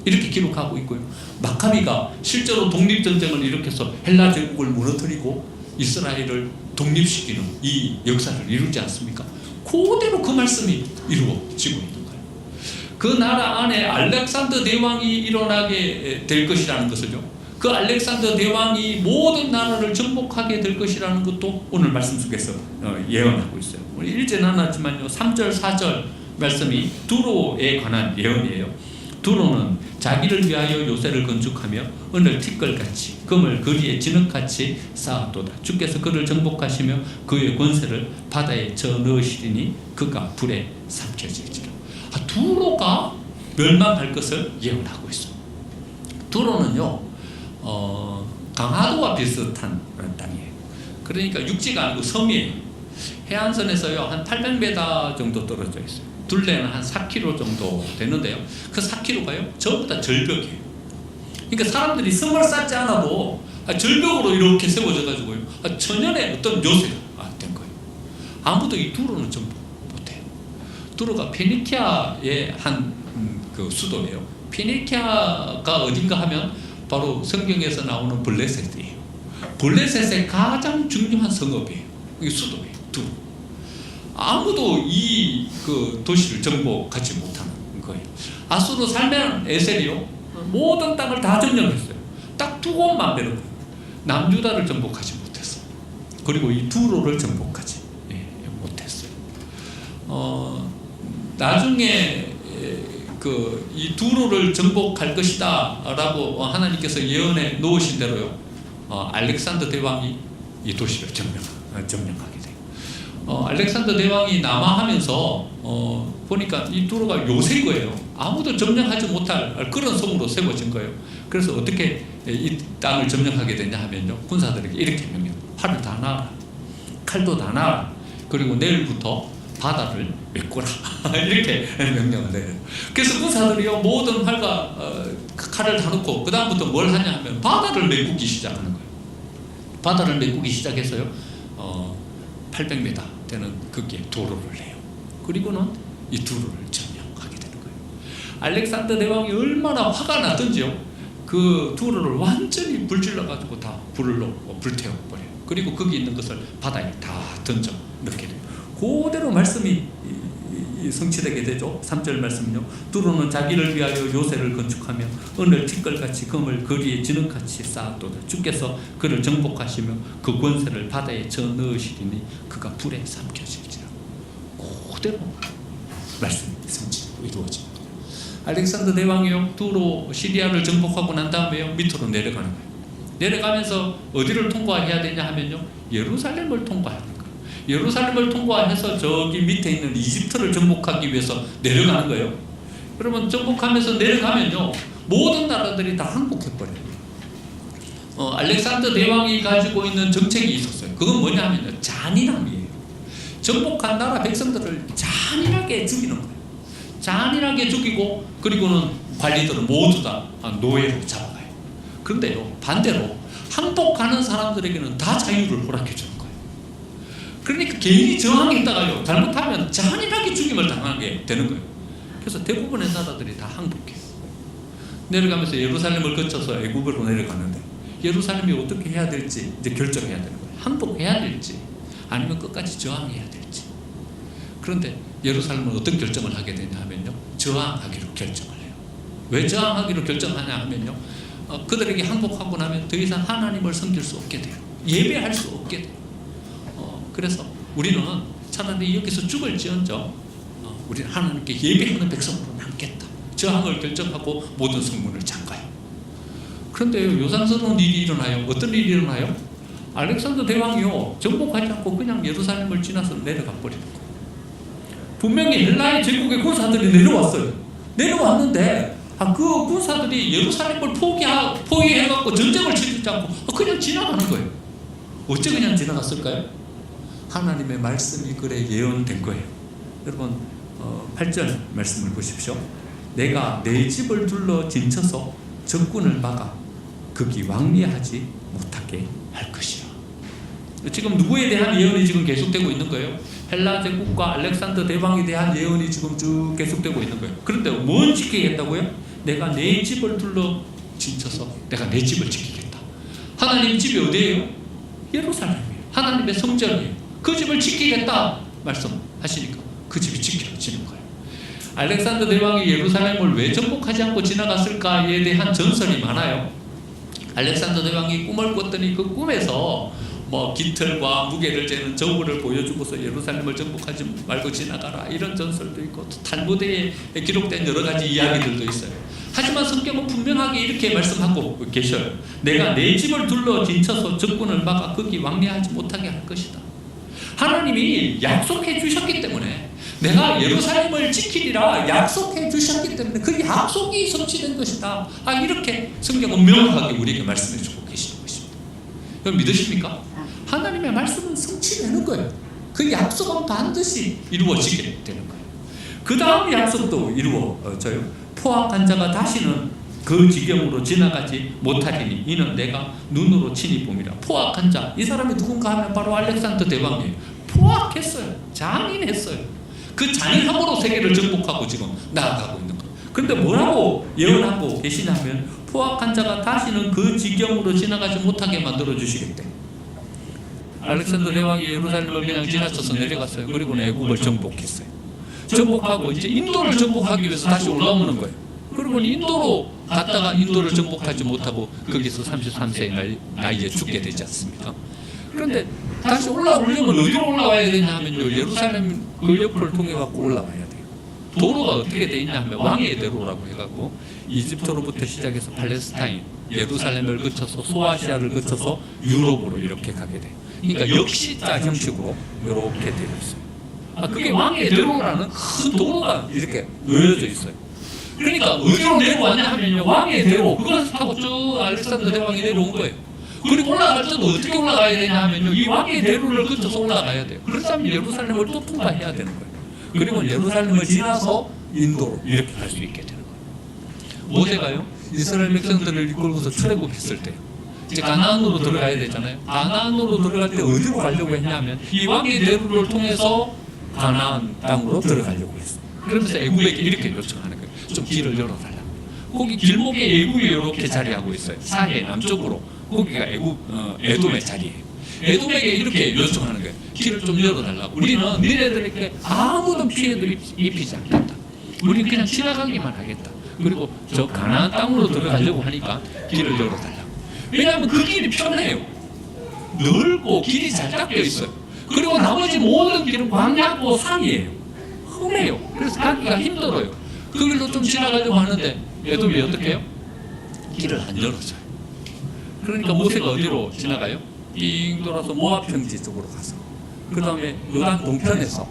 이렇게 기록하고 있고요. 마카비가 실제로 독립전쟁을 일으켜서 헬라 제국을 무너뜨리고 이스라엘을 독립시키는 이 역사를 이루지 않습니까? 그대로 그 말씀이 이루어지고 있는 거예요. 그 나라 안에 알렉산더 대왕이 일어나게 될 것이라는 것을요, 그 알렉산더 대왕이 모든 나라를 정복하게 될 것이라는 것도 오늘 말씀 속에서 예언하고 있어요. 우리 읽지는 않았지만요, 3절 4절 말씀이 두로에 관한 예언이에요. 두로는 자기를 위하여 요새를 건축하며 은을 티끌같이 금을 거리에 진흙같이 쌓았도다. 주께서 그를 정복하시며 그의 권세를 바다에 저 넣으시리니 그가 불에 삼켜질지라. 두로가 멸망할 것을 예언하고 있어요. 두로는요 강화도와 비슷한 땅이에요. 그러니까 육지가 아니고 섬이에요. 해안선에서요 한 800m 정도 떨어져 있어요. 둘레는 한 4km 정도 되는데요, 그 4km가요 전부 다 절벽이에요. 그러니까 사람들이 성을 쌓지 않아도 절벽으로 이렇게 세워져 가지고요 천연의 어떤 요새가 된 거예요. 아무도 이 두로는 전부 못해요. 두로가 페니키아의 한 그 수도예요. 페니키아가 어딘가 하면 바로 성경에서 나오는 블레셋이에요. 블레셋의 가장 중요한 성읍이에요. 이게 수도예요. 두로. 아무도 이 그 도시를 정복하지 못하는 거예요. 아수르 살면 에셀이요 모든 땅을 다 점령했어요. 딱 두 곳만 빼놓고 남유다를 정복하지 못했어요. 그리고 이 두로를 정복하지 못했어요. 나중에 그 이 두로를 정복할 것이다라고 하나님께서 예언해 놓으신 대로요, 알렉산더 대왕이 이 도시를 점령하게 돼요. 알렉산더 대왕이 남하하면서 보니까 이 두로가 요새인 거예요. 아무도 점령하지 못할 그런 성으로 세워진 거예요. 그래서 어떻게 이 땅을 점령하게 되냐 하면요, 군사들에게 이렇게 명령, 활을 다 놔라, 칼도 다 놔라, 그리고 내일부터 바다를 메꾸라 이렇게 명령을 내려요. 그래서 군사들이요 모든 활과 칼을 다 놓고 그 다음부터 뭘 하냐 하면 바다를 메꾸기 시작하는 거예요. 바다를 메꾸기 시작해서요 800m 되는 거기에 도로를 내요. 그리고는 이 두로를 점령하게 되는 거예요. 알렉산더 대왕이 얼마나 화가 나든지요, 그 두로를 완전히 불질러 가지고 다 불로 불태워 버려요. 그리고 거기 있는 것을 바다에 다 던져 넣게 돼요. 그대로 말씀이 성취되게 되죠. 3절 말씀은요, 두로는 자기를 위하여 요새를 건축하며 은을 티끌같이 금을 거리에 진흙같이 쌓았도다. 주께서 그를 정복하시며 그 권세를 바다에 저 넣으시리니 그가 불에 삼켜질지라. 그대로 말씀이 성취되고 이루어집니다. 알렉산더 대왕이요 두로 시리아를 정복하고 난 다음에요 밑으로 내려가는 거예요. 내려가면서 어디를 통과해야 되냐 하면요 예루살렘을 통과하는 거예요. 예루살렘을 통과해서 저기 밑에 있는 이집트를 정복하기 위해서 내려가는 거예요. 그러면 정복하면서 내려가면요 모든 나라들이 다 항복해버려요. 알렉산더 대왕이 가지고 있는 정책이 있었어요. 그건 뭐냐 하면요 잔인함이에요. 정복한 나라 백성들을 잔인하게 죽이는 거예요. 잔인하게 죽이고 그리고는 관리들은 모두 다 노예로 잡아가요. 그런데요 반대로 항복하는 사람들에게는 다 자유를 허락해 주는 거예요. 그러니까 개인이 저항했다가요 잘못하면 잔인하게 죽임을 당하게 되는 거예요. 그래서 대부분의 나라들이 다 항복해요. 내려가면서 예루살렘을 거쳐서 애굽으로 내려가는데 예루살렘이 어떻게 해야 될지 이제 결정해야 되는 거예요. 항복해야 될지 아니면 끝까지 저항해야 될지. 그런데 예루살렘은 어떤 결정을 하게 되냐 하면요 저항하기로 결정을 해요. 왜 저항하기로 결정하냐 하면요 그들에게 항복하고 나면 더 이상 하나님을 섬길 수 없게 돼요. 예배할 수 없게 돼요. 그래서 우리는 차라리 여기서 죽을지언정 우리는 하나님께 예배하는 백성으로 남겠다. 저항을 결정하고 모든 성문을 잠가요. 그런데 요상스러운 일이 일어나요. 어떤 일이 일어나요? 알렉산더 대왕이요 정복하지 않고 그냥 예루살렘을 지나서 내려가 버리는 거예요. 분명히 헬라의 제국의 군사들이 내려왔어요. 내려왔는데 그 군사들이 예루살렘을 포기해갖고 전쟁을 치르지 않고 그냥 지나가는 거예요. 어째 그냥 지나갔을까요? 하나님의 말씀이 그래 예언된 거예요. 여러분 8절 말씀을 보십시오. 내가 내 집을 둘러 진쳐서 적군을 막아 거기 왕래하지 못하게 할 것이라. 지금 누구에 대한 예언이 지금 계속되고 있는 거예요? 헬라 제국과 알렉산더 대왕에 대한 예언이 지금 쭉 계속되고 있는 거예요. 그런데 뭘 지키겠다고요? 내가 내 집을 둘러 진쳐서 내가 내 집을 지키겠다. 하나님 집이 어디예요? 예루살렘이에요. 하나님의 성전이에요. 그 집을 지키겠다 말씀하시니까 그 집이 지켜지는 거예요. 알렉산더 대왕이 예루살렘을 왜 정복하지 않고 지나갔을까에 대한 전설이 많아요. 알렉산더 대왕이 꿈을 꿨더니 그 꿈에서 뭐 깃털과 무게를 재는 저울을 보여주고서 예루살렘을 정복하지 말고 지나가라 이런 전설도 있고 탈무드에 기록된 여러 가지 이야기들도 있어요. 하지만 성경은 분명하게 이렇게 말씀하고 계셔요. 내가 내 집을 둘러 진쳐서 적군을 막아 거기 왕래하지 못하게 할 것이다. 하나님이 약속해 주셨기 때문에 내가 예루살렘을 지키리라 약속해 주셨기 때문에 그 약속이 성취된 것이다. 이렇게 성경은 명확하게 우리에게 말씀해 주고 계시는 것입니다. 여러분 믿으십니까? 하나님의 말씀은 성취되는 거예요. 그 약속은 반드시 이루어지게 되는 거예요. 그 다음 약속도 이루어져요. 포악한 자가 다시는 그 지경으로 지나가지 못하리니 이는 내가 눈으로 친히 봄이라. 포악한 자, 이 사람이 누군가 하면 바로 알렉산더 대왕이에요. 포악했어요. 잔인했어요. 그 잔인함으로 세계를 정복하고 지금 나아가고 있는 거예요. 그런데 뭐라고 예언하고 계시냐면 포악한 자가 다시는 그 지경으로 지나가지 못하게 만들어 주시겠대. 알렉산더 대왕이 예루살렘을 그냥 지나쳐서 내려갔어요. 그리고 애국을 정복했어요. 정복하고 이제 인도를 정복하기 위해서 다시 올라오는 거예요. 그리고 인도로 갔다가 인도를 정복하지 못하고 거기서 33세의 나이에 죽게 되지 않습니까? 그런데 다시 올라오려면 어디로 올라와야 되냐 하면요, 예루살렘 그 옆을 통해 갖고 올라와야 돼요. 도로가 어떻게 돼 있냐 하면 왕의 대로라고 해갖고 이집트로부터 시작해서 팔레스타인, 예루살렘을 거쳐서 소아시아를 거쳐서 유럽으로 이렇게 가게 돼요. 그러니까 역시자 형식으로 이렇게 되어 있어요. 그게 왕의 대로라는 큰 도로가 이렇게 놓여져 있어요. 그러니까 어디로 내려왔냐 하면요, 왕의 대로 그것을 타고 쭉 알렉산더 대왕이 내려온 거예요. 그리고 올라갈 때도 어떻게 올라가야 되냐 하면요, 이 왕의 대로를 거쳐서 올라가야 돼요. 그렇다면 예루살렘을 또 통과해야 되는 거예요. 그리고 예루살렘을 지나서 인도로 이렇게 갈 수 있게 되는 거예요. 모세가요, 이스라엘 백성들을 이끌고서 출애굽했을 때 이제 가나안으로 들어가야 되잖아요. 가나안으로 들어갈 때 어디로 가려고 했냐면 이 왕의 대로를 통해서 가나안 땅으로 들어가려고 했어요. 그러면서 애굽에게 이렇게 요청하는 거예요. 좀 길을 열어달라. 거기 길목에 애굽이 이렇게 자리하고 있어요. 사해 남쪽으로. 거기가 에돔의 자리예요. 에돔에게 이렇게 요청하는 거예요. 길을 좀 열어달라고. 우리는 너네들에게 아무런 피해도 입히지 않겠다. 우리는 그냥 지나가기만 하겠다. 그리고 저 가나안 땅으로 들어가려고 하니까 길을 열어달라고. 왜냐하면 그 길이 편해요. 넓고 길이 잘 닦여 있어요. 그리고 나머지 모든 길은 광야고 산이에요. 험해요. 그래서 가기가 힘들어요. 그 길로 좀 지나가려고 하는데 에돔이 어떻게 해요? 길을 안 열어줘요. 그러니까 모세가 어디로 지나가요? 빙 돌아서 모압 평지 쪽으로 가서 그 다음에 요단 동편에서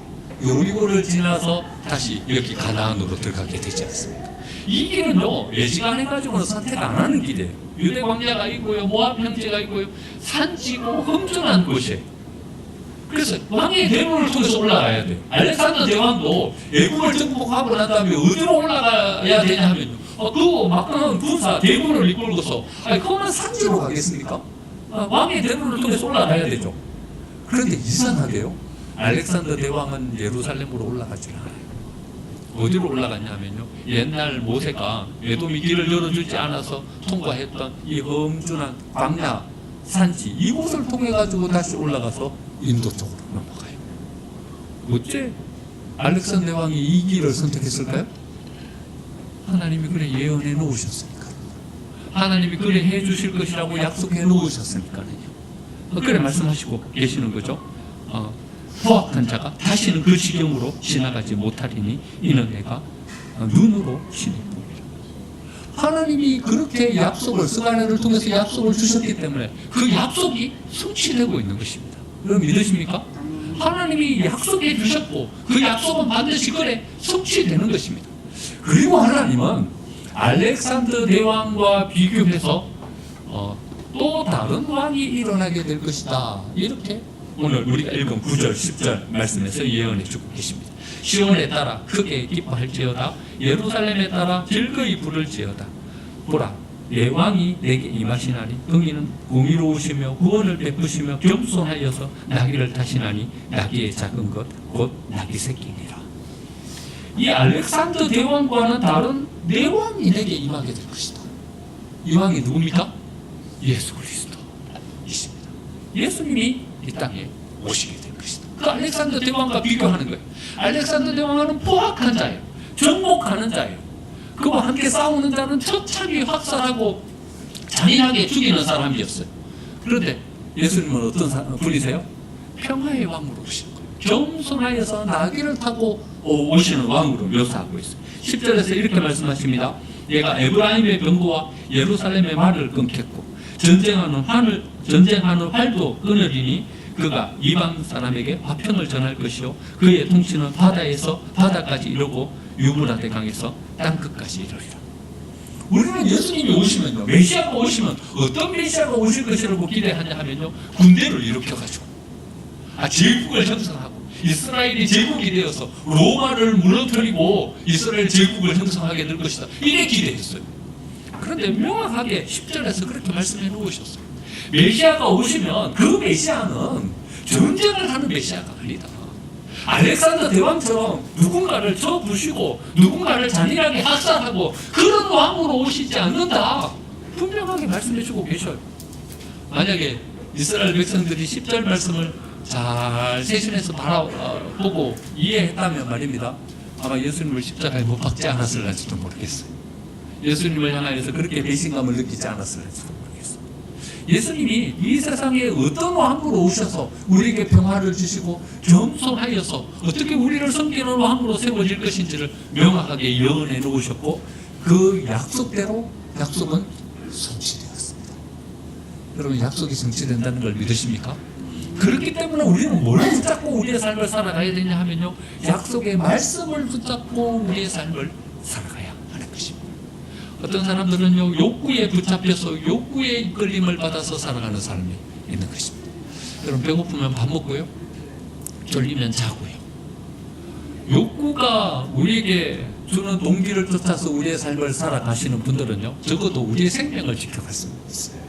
여리고를 지나서 다시 여기 가나안으로 들어가게 되지 않습니까? 이 길은요, 예지간해가지고는 선택 안 하는 길이에요. 유대 광야가 있고요, 모압 평지가 있고요, 산지고 험준한 곳이에요. 그래서 왕의 대로를 통해서 올라가야 돼요. 알렉산더 대왕도 애국을 정복하고 난 다음에 어디로 올라가야 되냐 하면요, 그 막강한 군사 대군을 이끌고서 그거는 산지로 가겠습니까? 왕의 대로를 통해서 올라가야 되죠. 그런데 이상하게요, 알렉산더 대왕은 예루살렘으로 올라가지 않아요. 어디로 올라갔냐면요, 옛날 모세가 에돔이 길을 열어주지 않아서 통과했던 이 험준한 광야 산지 이곳을 통해 가지고 다시 올라가서 인도 쪽으로 넘어가요. 어째 알렉산더 대왕이 이 길을 선택했을까요? 하나님이 그래 예언해 놓으셨으니까. 하나님이 그래 해 주실 것이라고 약속해 놓으셨으니까는요. 그래 말씀하시고 계시는 거죠. 포악한 자가 다시는 그 지경으로 지나가지 못하리니 이는 내가 눈으로 친히 보리라. 하나님이 그렇게 약속을 스가랴를 통해서 약속을 주셨기 때문에 그 약속이 성취되고 있는 것입니다. 여러분 믿으십니까? 하나님이 약속해 주셨고 그 약속은 반드시 그래 성취되는 것입니다. 그리고 하나님은 알렉산더 대왕과 비교해서 또 다른 왕이 일어나게 될 것이다. 이렇게 오늘 우리가 읽은 9절, 10절 말씀에서 예언해 주고 계십니다. 시온에 따라 크게 기뻐할지어다. 예루살렘에 따라 즐거이 부를지어다. 보라, 내 왕이 내게 임하시나니 그이는 공의로우시며 구원을 베푸시며 겸손하여서 나귀를 타시나니 나귀의 작은 것 곧 나귀 새끼니라. 이 알렉산더 대왕과는 다른 내 왕이 내게 임하게 될 것이다. 이 왕이 누굽니까? 예수 그리스도이십니다. 예수님이 이 땅에 오시게 될 것이다. 그 알렉산더 대왕과 비교하는 거예요. 알렉산더 대왕은 포악한 자예요. 정복하는 자예요. 그와 함께 싸우는 자는 처참히 학살하고 잔인하게 죽이는 사람이었어요. 그런데 예수님은 어떤 분이세요? 평화의 왕으로 오시는 거예요. 겸손하여서 나귀를 타고 오시는 왕으로 묘사하고 있어요. 10절에서 이렇게 말씀하십니다. 얘가 에브라임의 병거와 예루살렘의 말을 끊겠고 전쟁하는 활도 끊으리니 그가 이방 사람에게 화평을 전할 것이요 그의 통치는 바다에서 바다까지 이르고 유브라데 강에서 땅끝까지 이르리라. 우리는 예수님이 오시면요, 메시아가 오시면 어떤 메시아가 오실 것이라고 기대하냐 하면요, 군대를 일으켜가지고 제국을 형성하고 이스라엘이 제국이 되어서 로마를 무너뜨리고 이스라엘 제국을 형성하게 될 것이다. 이래 기대했어요. 그런데 명확하게 10절에서 그렇게 말씀해 놓으셨어요. 메시아가 오시면 그 메시아는 전쟁을 하는 메시아가 아니다. 알렉산더 대왕처럼 누군가를 쳐부시고 누군가를 잔인하게 학살하고 그런 왕으로 오시지 않는다. 분명하게 말씀해 주고 계셔요. 만약에 이스라엘 백성들이 10절 말씀을 잘 세신해서 바라보고 이해했다면 말입니다. 아마 예수님을 십자가에 못 박지 않았을지도 모르겠어요. 예수님을 향하여서 그렇게 배신감을 느끼지 않았을지도 모르겠어요. 예수님이 이 세상에 어떤 왕으로 오셔서 우리에게 평화를 주시고 겸손하여서 어떻게 우리를 섬기는 왕으로 세워질 것인지를 명확하게 예언해 놓으셨고 그 약속대로 약속은 성취되었습니다. 여러분, 약속이 성취된다는 걸 믿으십니까? 그렇기 때문에 우리는 뭘 붙잡고 우리의 삶을 살아가야 되냐 하면요, 약속의 말씀을 붙잡고 우리의 삶을 살아가야 하는 것입니다. 어떤 사람들은요, 욕구에 붙잡혀서 욕구의 이끌림을 받아서 살아가는 삶이 있는 것입니다. 여러분, 배고프면 밥 먹고요, 졸리면 자고요. 욕구가 우리에게 주는 동기를 쫓아서 우리의 삶을 살아가시는 분들은요, 적어도 우리의 생명을 지켜갈 수 있어요.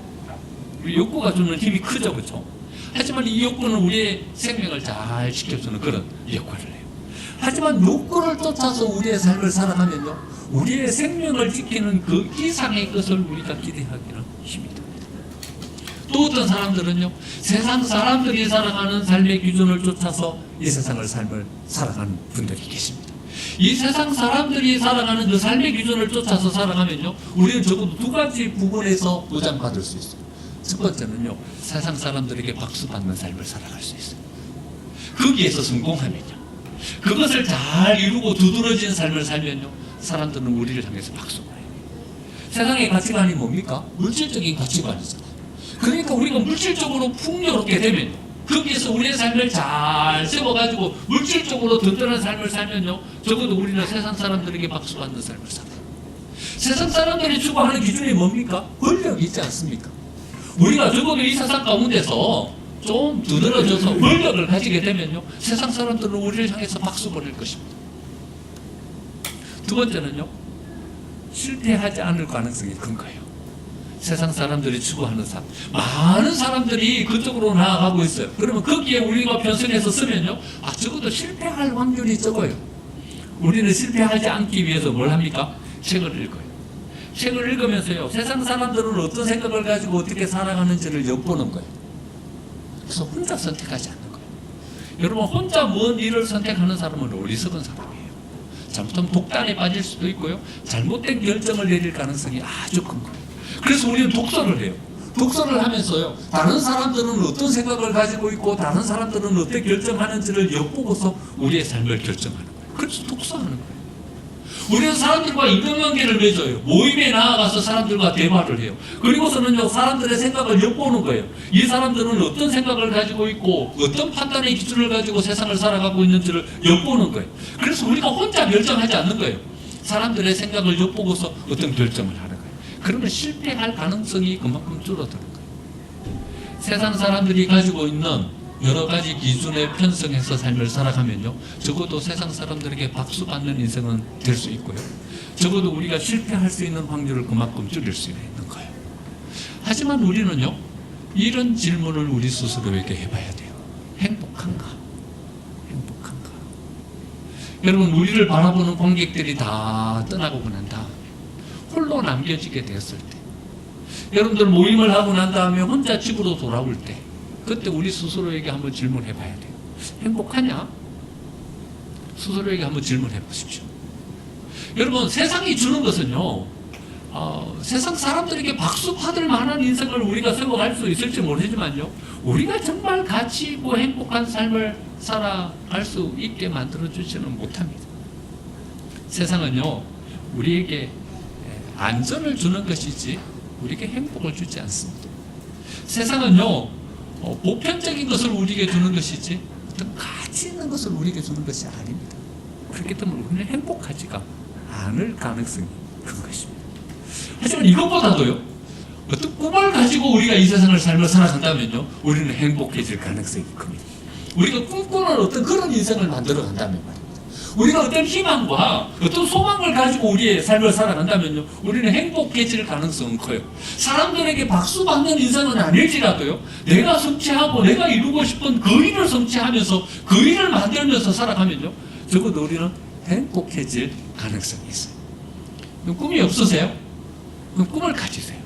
우리 욕구가 주는 힘이 크죠, 그렇죠? 하지만 이 욕구는 우리의 생명을 잘 지켜주는 그런 역할을 해요. 하지만 욕구를 쫓아서 우리의 삶을 살아가면요, 우리의 생명을 지키는 그 이상의 것을 우리가 기대하기는 힘이 듭니다. 또 어떤 사람들은요, 세상 사람들이 살아가는 삶의 기준을 쫓아서 이 세상을 살아가는 분들이 계십니다. 이 세상 사람들이 살아가는 그 삶의 기준을 쫓아서 살아가면요, 우리는 적어도 두 가지 부분에서 보장받을 수 있어요. 첫 번째는요, 세상 사람들에게 박수받는 삶을 살아갈 수 있어요. 거기에서 성공하면요, 그것을 잘 이루고 두드러진 삶을 살면요, 사람들은 우리를 향해서 박수를 해요. 세상의 가치관이 뭡니까? 물질적인 가치관이잖아요. 그러니까 우리가 물질적으로 풍요롭게 되면 거기에서 우리의 삶을 잘 세워가지고 물질적으로 든든한 삶을 살면요, 적어도 우리는 세상 사람들에게 박수받는 삶을 살아요. 세상 사람들이 추구하는 기준이 뭡니까? 권력이 있지 않습니까? 우리가 적어도 이 세상 가운데서 좀 두드러져서 권력을 가지게 되면요, 세상 사람들은 우리를 향해서 박수 보낼 것입니다. 두 번째는요, 실패하지 않을 가능성이 큰 거예요. 세상 사람들이 추구하는 삶, 많은 사람들이 그쪽으로 나아가고 있어요. 그러면 거기에 우리가 편성해서 쓰면요, 적어도 실패할 확률이 적어요. 우리는 실패하지 않기 위해서 뭘 합니까? 책을 읽어요. 책을 읽으면서요, 세상 사람들은 어떤 생각을 가지고 어떻게 살아가는지를 엿보는 거예요. 그래서 혼자 선택하지 않는 거예요. 여러분, 혼자 뭔 일을 선택하는 사람은 어리석은 사람이에요. 잘못하면 독단에 빠질 수도 있고요, 잘못된 결정을 내릴 가능성이 아주 큰 거예요. 그래서 우리는 독서를 해요. 독서를 하면서요, 다른 사람들은 어떤 생각을 가지고 있고 다른 사람들은 어떻게 결정하는지를 엿보고서 우리의 삶을 결정하는 거예요. 그래서 독서하는 거예요. 우리는 사람들과 인간관계를 맺어요. 모임에 나아가서 사람들과 대화를 해요. 그리고서는요, 사람들의 생각을 엿보는 거예요. 이 사람들은 어떤 생각을 가지고 있고 어떤 판단의 기준을 가지고 세상을 살아가고 있는지를 엿보는 거예요. 그래서 우리가 혼자 결정하지 않는 거예요. 사람들의 생각을 엿보고서 어떤 결정을 하는 거예요. 그러면 실패할 가능성이 그만큼 줄어드는 거예요. 세상 사람들이 가지고 있는 여러 가지 기준에 편성해서 삶을 살아가면요, 적어도 세상 사람들에게 박수 받는 인생은 될 수 있고요, 적어도 우리가 실패할 수 있는 확률을 그만큼 줄일 수 있는 거예요. 하지만 우리는요, 이런 질문을 우리 스스로에게 해봐야 돼요. 행복한가? 행복한가? 여러분, 우리를 바라보는 관객들이 다 떠나고 난 다음 홀로 남겨지게 되었을 때, 여러분들 모임을 하고 난 다음에 혼자 집으로 돌아올 때, 그때 우리 스스로에게 한번 질문해 봐야 돼요. 행복하냐? 스스로에게 한번 질문해 보십시오. 여러분, 세상이 주는 것은요, 세상 사람들에게 박수 받을 만한 인생을 우리가 세워갈 수 있을지 모르지만요, 우리가 정말 가치 있고 행복한 삶을 살아갈 수 있게 만들어주지는 못합니다. 세상은요, 우리에게 안전을 주는 것이지 우리에게 행복을 주지 않습니다. 세상은요, 보편적인 것을 우리에게 주는 것이지 어떤 가치 있는 것을 우리에게 주는 것이 아닙니다. 그렇기 때문에 우리는 행복하지가 않을 가능성이 큰 것입니다. 하지만 이것보다도요, 어떤 꿈을 가지고 우리가 이 세상을 삶을 살아간다면요, 우리는 행복해질 가능성이 큽니다. 우리가 꿈꾸는 어떤 그런 인생을 만들어 간다면 말입니다. 우리가 어떤 희망과 어떤 소망을 가지고 우리의 삶을 살아간다면요, 우리는 행복해질 가능성은 커요. 사람들에게 박수 받는 인생은 아닐지라도요, 내가 성취하고 내가 이루고 싶은 그 일을 성취하면서 그 일을 만들면서 살아가면요, 적어도 우리는 행복해질 가능성이 있어요. 꿈이 없으세요? 그럼 꿈을 가지세요.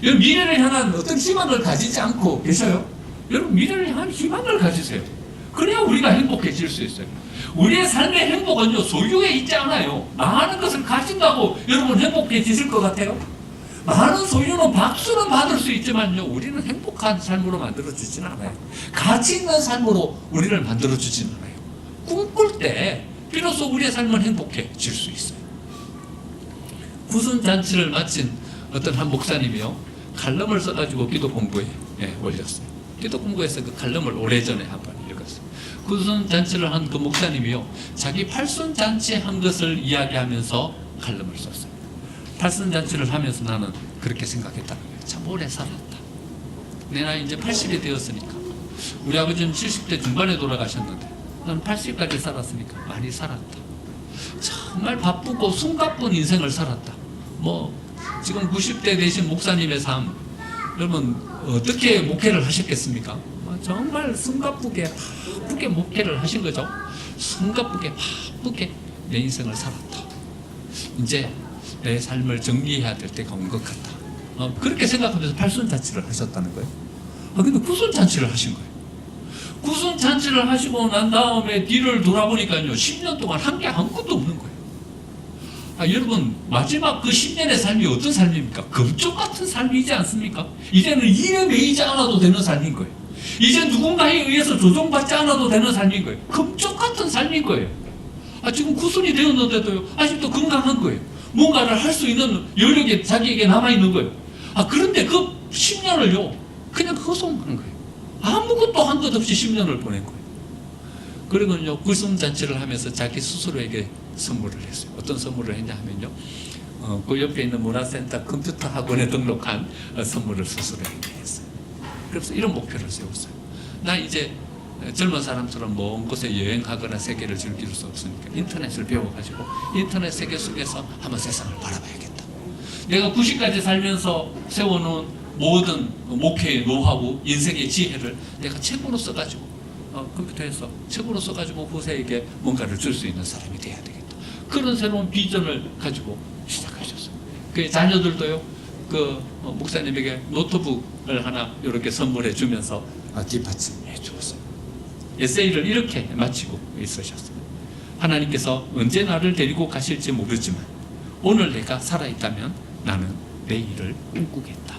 여러분, 미래를 향한 어떤 희망을 가지지 않고 계셔요? 여러분, 미래를 향한 희망을 가지세요. 그래야 우리가 행복해질 수 있어요. 우리의 삶의 행복은요, 소유에 있지 않아요. 많은 것을 가진다고 여러분 행복해지실 것 같아요? 많은 소유는 박수는 받을 수 있지만요, 우리는 행복한 삶으로 만들어주지는 않아요. 가치 있는 삶으로 우리를 만들어주지는 않아요. 꿈꿀 때 비로소 우리의 삶은 행복해질 수 있어요. 구순잔치를 마친 어떤 한 목사님이요, 칼럼을 써가지고 기도 공부에 올렸어요. 기도 공부에서 그 칼럼을 오래전에 한번 읽었어요. 구순잔치를 한 그 목사님이요, 자기 팔순잔치 한 것을 이야기하면서 칼럼을 썼어요. 팔순잔치를 하면서 나는 그렇게 생각했다는 거예요. 참 오래 살았다. 내 나이 이제 80이 되었으니까. 우리 아버지는 70대 중반에 돌아가셨는데 나는 80까지 살았으니까 많이 살았다. 정말 바쁘고 숨가쁜 인생을 살았다. 지금 90대 되신 목사님의 삶, 여러분 어떻게 목회를 하셨겠습니까? 정말 숨가쁘게 바쁘게 목회를 하신 거죠. 숨가쁘게 바쁘게 내 인생을 살았다. 이제 내 삶을 정리해야 될 때가 온 것 같다. 그렇게 생각하면서 팔순잔치를 하셨다는 거예요. 근데 구순잔치를 하신 거예요. 구순잔치를 하시고 난 다음에 뒤를 돌아보니까요, 10년 동안 한 게 아무것도 없는 거예요. 여러분, 마지막 그 10년의 삶이 어떤 삶입니까? 금쪽 같은 삶이지 않습니까? 이제는 일에 매이지 않아도 되는 삶인 거예요. 이제 누군가에 의해서 조종받지 않아도 되는 삶인 거예요. 금쪽 같은 삶인 거예요. 지금 구순이 되었는데도요, 아직도 건강한 거예요. 뭔가를 할 수 있는 여력이 자기에게 남아있는 거예요. 그런데 그 10년을요, 그냥 허송한 거예요. 아무것도 한 것 없이 10년을 보낸 거예요. 그리고요, 구순잔치를 하면서 자기 스스로에게 선물을 했어요. 어떤 선물을 했냐 하면요, 그 옆에 있는 문화센터 컴퓨터 학원에 등록한 선물을 스스로에게 했어요. 그래서 이런 목표를 세웠어요. 나 이제 젊은 사람처럼 먼 곳에 여행하거나 세계를 즐길 수 없으니까 인터넷을 배워가지고 인터넷 세계 속에서 한번 세상을 바라봐야겠다. 내가 90까지 살면서 세워놓은 모든 목회의 노하우, 인생의 지혜를 내가 책으로 써가지고 컴퓨터에서 책으로 써가지고 후세에게 뭔가를 줄 수 있는 사람이 돼야 되겠다. 그런 새로운 비전을 가지고 시작하셨어요. 그 자녀들도요, 목사님에게 노트북을 하나 이렇게 선물해 주면서 뒷받침해 주었어요. 에세이를 이렇게 마치고 있으셨어요. 하나님께서 언제 나를 데리고 가실지 모르지만 오늘 내가 살아있다면 나는 내일을 꿈꾸겠다.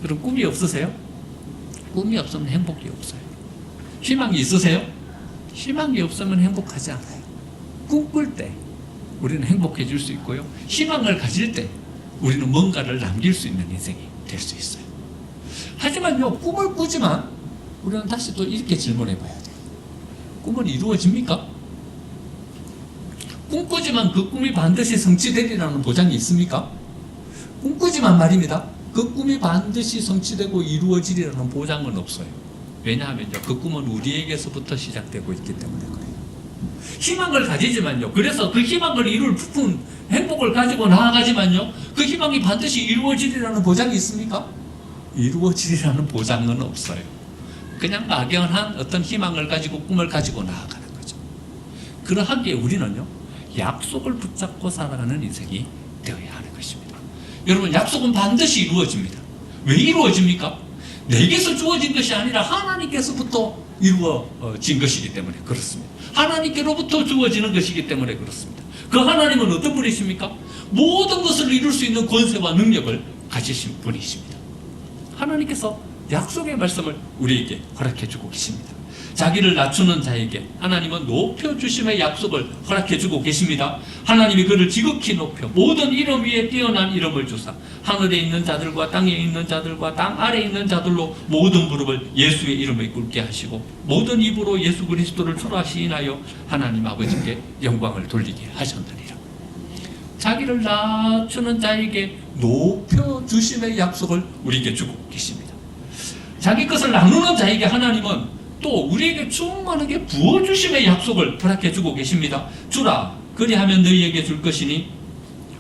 여러분, 꿈이 없으세요? 꿈이 없으면 행복이 없어요. 희망이 있으세요? 희망이 없으면 행복하지 않아요. 꿈꿀 때 우리는 행복해질 수 있고요, 희망을 가질 때 우리는 뭔가를 남길 수 있는 인생이 될 수 있어요. 하지만요, 꿈을 꾸지만 우리는 다시 또 이렇게 질문해 봐야 돼요. 꿈은 이루어집니까? 꿈꾸지만 그 꿈이 반드시 성취되리라는 보장이 있습니까? 꿈꾸지만 말입니다, 그 꿈이 반드시 성취되고 이루어지리라는 보장은 없어요. 왜냐하면요, 그 꿈은 우리에게서부터 시작되고 있기 때문에 그래요. 희망을 가지지만요, 그래서 그 희망을 이룰 부푼 행복을 가지고 나아가지만요, 그 희망이 반드시 이루어지리라는 보장이 있습니까? 이루어지리라는 보장은 없어요. 그냥 막연한 어떤 희망을 가지고 꿈을 가지고 나아가는 거죠. 그러하기에 우리는요, 약속을 붙잡고 살아가는 인생이 되어야 하는 것입니다. 여러분, 약속은 반드시 이루어집니다. 왜 이루어집니까? 내게서 주어진 것이 아니라 하나님께서부터 이루어진 것이기 때문에 그렇습니다. 하나님께로부터 주어지는 것이기 때문에 그렇습니다. 그 하나님은 어떤 분이십니까? 모든 것을 이룰 수 있는 권세와 능력을 가지신 분이십니다. 하나님께서 약속의 말씀을 우리에게 허락해 주고 계십니다. 자기를 낮추는 자에게 하나님은 높여주심의 약속을 허락해 주고 계십니다. 하나님이 그를 지극히 높여 모든 이름 위에 뛰어난 이름을 주사 하늘에 있는 자들과 땅에 있는 자들과 땅 아래에 있는 자들로 모든 무릎을 예수의 이름에 꿇게 하시고 모든 입으로 예수 그리스도를 주라 시인하여 하나님 아버지께 영광을 돌리게 하셨느니라. 자기를 낮추는 자에게 높여주심의 약속을 우리에게 주고 계십니다. 자기 것을 나누는 자에게 하나님은 또 우리에게 충만하게 부어주심의 약속을 허락해 주고 계십니다. 주라, 그리하면 너희에게 줄 것이니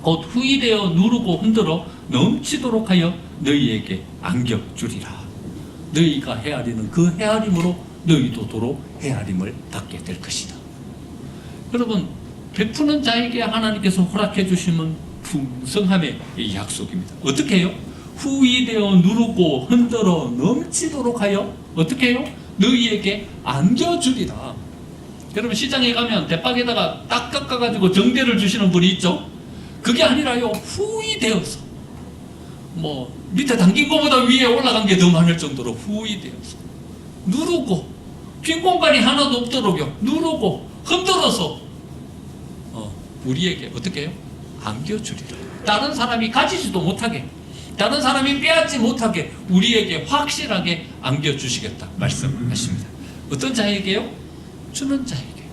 곧 후이되어 누르고 흔들어 넘치도록 하여 너희에게 안겨주리라. 너희가 헤아리는 그 헤아림으로 너희도 도로 헤아림을 받게 될 것이다. 여러분, 베푸는 자에게 하나님께서 허락해 주시면 풍성함의 약속입니다. 어떻게 해요? 후이되어 누르고 흔들어 넘치도록 하여 어떻게 해요? 너희에게 안겨주리라. 여러분, 시장에 가면 대박에다가 딱 깎아가지고 정대를 주시는 분이 있죠. 그게 아니라요, 후이되어서 밑에 담긴 것보다 위에 올라간 게 더 많을 정도로 후이되어서 누르고 빈 공간이 하나도 없도록요, 누르고 흔들어서 우리에게 어떻게 해요? 안겨주리라. 다른 사람이 가지지도 못하게, 다른 사람이 빼앗지 못하게 우리에게 확실하게 안겨주시겠다 말씀하십니다. 어떤 자에게요? 주는 자에게.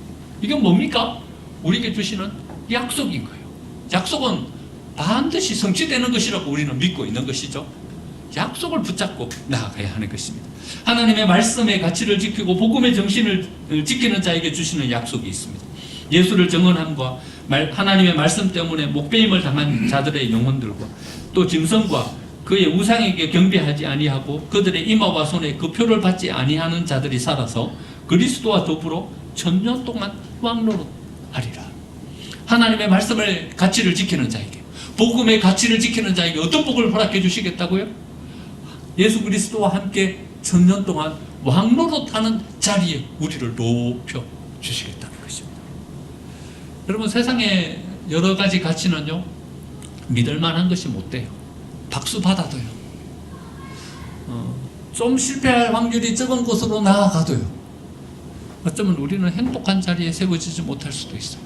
이건 뭡니까? 우리에게 주시는 약속인 거예요. 약속은 반드시 성취되는 것이라고 우리는 믿고 있는 것이죠. 약속을 붙잡고 나아가야 하는 것입니다. 하나님의 말씀의 가치를 지키고 복음의 정신을 지키는 자에게 주시는 약속이 있습니다. 예수를 증언함과 하나님의 말씀 때문에 목배임을 당한 자들의 영혼들과 또 짐승과 그의 우상에게 경배하지 아니하고 그들의 이마와 손에 그 표를 받지 아니하는 자들이 살아서 그리스도와 더불어 천년 동안 왕노릇하리라. 하나님의 말씀의 가치를 지키는 자에게, 복음의 가치를 지키는 자에게 어떤 복을 허락해 주시겠다고요? 예수 그리스도와 함께 천년 동안 왕노릇하는 자리에 우리를 높여 주시겠다는 것입니다. 여러분, 세상에 여러 가지 가치는요, 믿을 만한 것이 못 돼요. 박수 받아도요, 좀 실패할 확률이 적은 곳으로 나아가도요, 어쩌면 우리는 행복한 자리에 세워지지 못할 수도 있어요.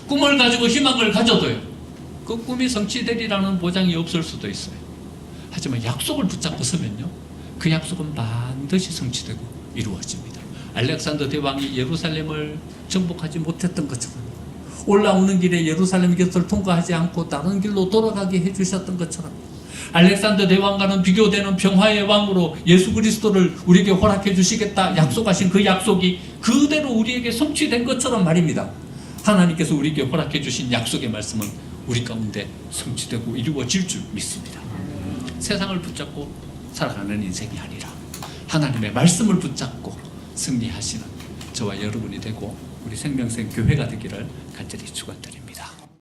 꿈을 가지고 희망을 가져도요, 그 꿈이 성취되리라는 보장이 없을 수도 있어요. 하지만 약속을 붙잡고 서면요, 그 약속은 반드시 성취되고 이루어집니다. 알렉산더 대왕이 예루살렘을 정복하지 못했던 것처럼, 올라오는 길에 예루살렘 곁을 통과하지 않고 다른 길로 돌아가게 해주셨던 것처럼, 알렉산더 대왕과는 비교되는 평화의 왕으로 예수 그리스도를 우리에게 허락해 주시겠다 약속하신 그 약속이 그대로 우리에게 성취된 것처럼 말입니다. 하나님께서 우리에게 허락해 주신 약속의 말씀은 우리 가운데 성취되고 이루어질 줄 믿습니다. 세상을 붙잡고 살아가는 인생이 아니라 하나님의 말씀을 붙잡고 승리하시는 저와 여러분이 되고 우리 생명생 교회가 되기를 간절히 축원드립니다.